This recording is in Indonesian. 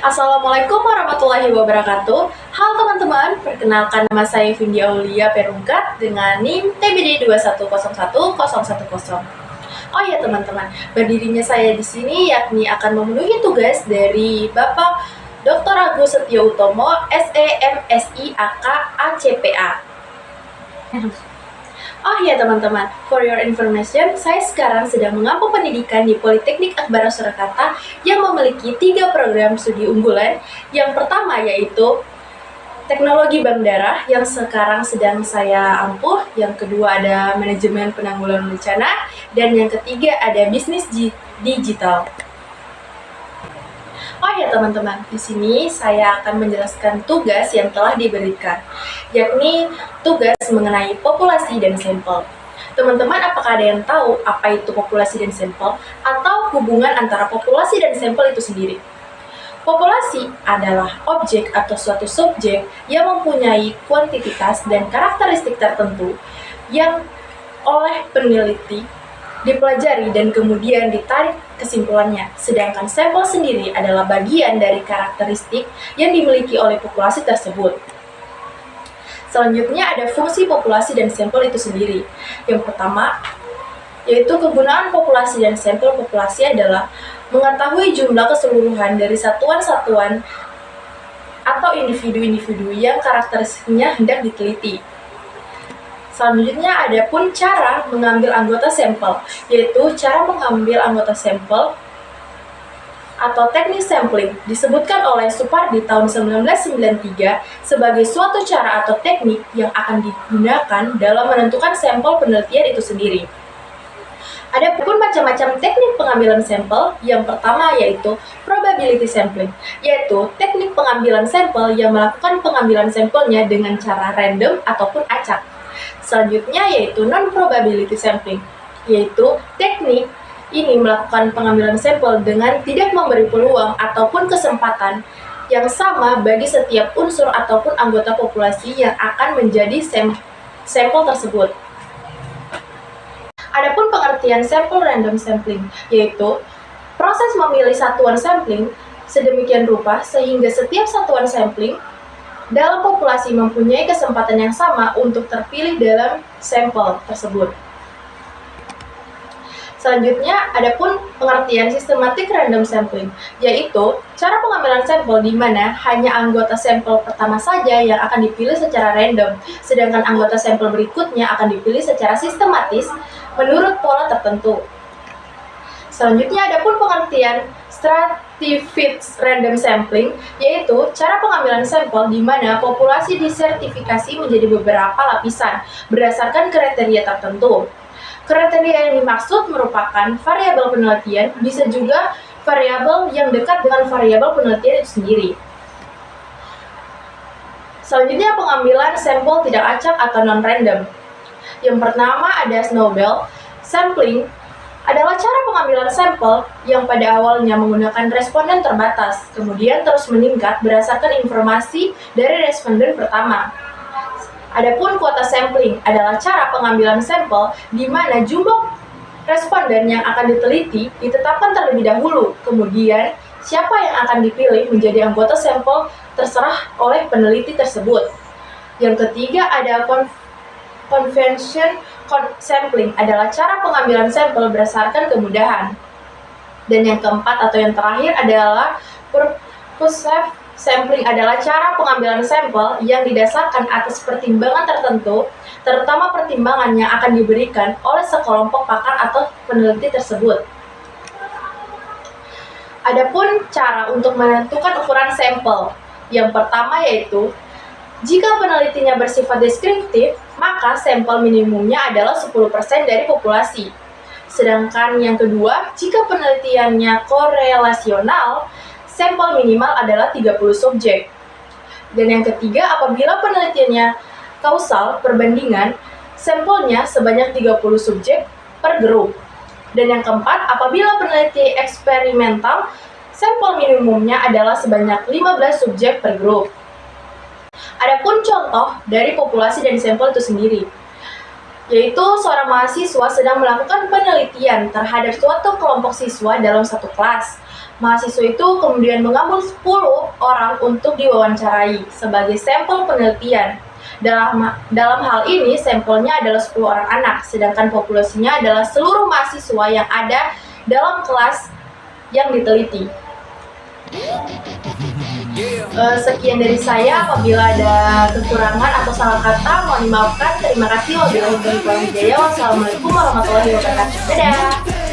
Assalamualaikum warahmatullahi wabarakatuh. Halo teman-teman, perkenalkan nama saya Vindi Aulia Perungkat dengan NIM TBD 2101010. Oh ya teman-teman, berdirinya saya di sini yakni akan memenuhi tugas dari Bapak Dr. Agus Setio Utomo, SEMSI AK ACPA. Oh ya teman-teman, for your information, saya sekarang sedang mengampu pendidikan di Politeknik Akbar Surakarta yang memiliki 3 program studi unggulan. Yang pertama yaitu Teknologi Bank Darah yang sekarang sedang saya ampuh, yang kedua ada Manajemen Penanggulangan Bencana, dan yang ketiga ada Bisnis Digital. Oh ya teman-teman, di sini saya akan menjelaskan tugas yang telah diberikan, yakni tugas mengenai populasi dan sampel. Teman-teman, apakah ada yang tahu apa itu populasi dan sampel atau hubungan antara populasi dan sampel itu sendiri? Populasi adalah objek atau suatu subjek yang mempunyai kuantitas dan karakteristik tertentu yang oleh peneliti dipelajari dan kemudian ditarik kesimpulannya, sedangkan sampel sendiri adalah bagian dari karakteristik yang dimiliki oleh populasi tersebut. Selanjutnya ada fungsi populasi dan sampel itu sendiri. Yang pertama, yaitu kegunaan populasi dan sampel populasi adalah mengetahui jumlah keseluruhan dari satuan-satuan atau individu-individu yang karakteristiknya hendak diteliti. Selanjutnya ada pun cara mengambil anggota sampel, yaitu cara mengambil anggota sampel atau teknik sampling disebutkan oleh Supardi tahun 1993 sebagai suatu cara atau teknik yang akan digunakan dalam menentukan sampel penelitian itu sendiri. Ada pun macam-macam teknik pengambilan sampel. Yang pertama yaitu probability sampling, yaitu teknik pengambilan sampel yang melakukan pengambilan sampelnya dengan cara random ataupun acak. Selanjutnya yaitu non-probability sampling, yaitu teknik ini melakukan pengambilan sampel dengan tidak memberi peluang ataupun kesempatan yang sama bagi setiap unsur ataupun anggota populasi yang akan menjadi sampel tersebut. Adapun pengertian sampel random sampling, yaitu proses memilih satuan sampling sedemikian rupa sehingga setiap satuan sampling dalam populasi mempunyai kesempatan yang sama untuk terpilih dalam sampel tersebut. Selanjutnya, ada pun pengertian systematic random sampling, yaitu cara pengambilan sampel di mana hanya anggota sampel pertama saja yang akan dipilih secara random, sedangkan anggota sampel berikutnya akan dipilih secara sistematis menurut pola tertentu. Selanjutnya, ada pun pengertian stratified random sampling, yaitu cara pengambilan sampel di mana populasi disertifikasi menjadi beberapa lapisan berdasarkan kriteria tertentu. Kriteria yang dimaksud merupakan variabel penelitian, bisa juga variabel yang dekat dengan variabel penelitian itu sendiri. Selanjutnya, pengambilan sampel tidak acak atau non-random. Yang pertama ada snowball sampling, adalah cara pengambilan sampel yang pada awalnya menggunakan responden terbatas, kemudian terus meningkat berdasarkan informasi dari responden pertama. Adapun kuota sampling adalah cara pengambilan sampel di mana jumlah responden yang akan diteliti ditetapkan terlebih dahulu, kemudian siapa yang akan dipilih menjadi anggota sampel terserah oleh peneliti tersebut. Yang ketiga ada convention sampling, adalah cara pengambilan sampel berdasarkan kemudahan. Dan yang keempat atau yang terakhir adalah purpose sampling, adalah cara pengambilan sampel yang didasarkan atas pertimbangan tertentu, terutama pertimbangan yang akan diberikan oleh sekelompok pakar atau peneliti tersebut. Adapun cara untuk menentukan ukuran sampel, yang pertama yaitu jika penelitinya bersifat deskriptif, maka sampel minimumnya adalah 10% dari populasi. Sedangkan yang kedua, jika penelitiannya korelasional, sampel minimal adalah 30 subjek. Dan yang ketiga, apabila penelitiannya kausal, perbandingan, sampelnya sebanyak 30 subjek per grup. Dan yang keempat, apabila peneliti eksperimental, sampel minimumnya adalah sebanyak 15 subjek per grup. Adapun contoh dari populasi dan sampel itu sendiri. yaitu seorang mahasiswa sedang melakukan penelitian terhadap suatu kelompok siswa dalam satu kelas. Mahasiswa itu kemudian mengambil 10 orang untuk diwawancarai sebagai sampel penelitian. Dalam hal ini, sampelnya adalah 10 orang anak, sedangkan populasinya adalah seluruh mahasiswa yang ada dalam kelas yang diteliti. Sekian dari saya. Apabila ada kekurangan atau salah kata, mohon dimaafkan. Terima kasih. Wabillahi taufiq wal hidayah. Wassalamualaikum warahmatullahi wabarakatuh. Dadah.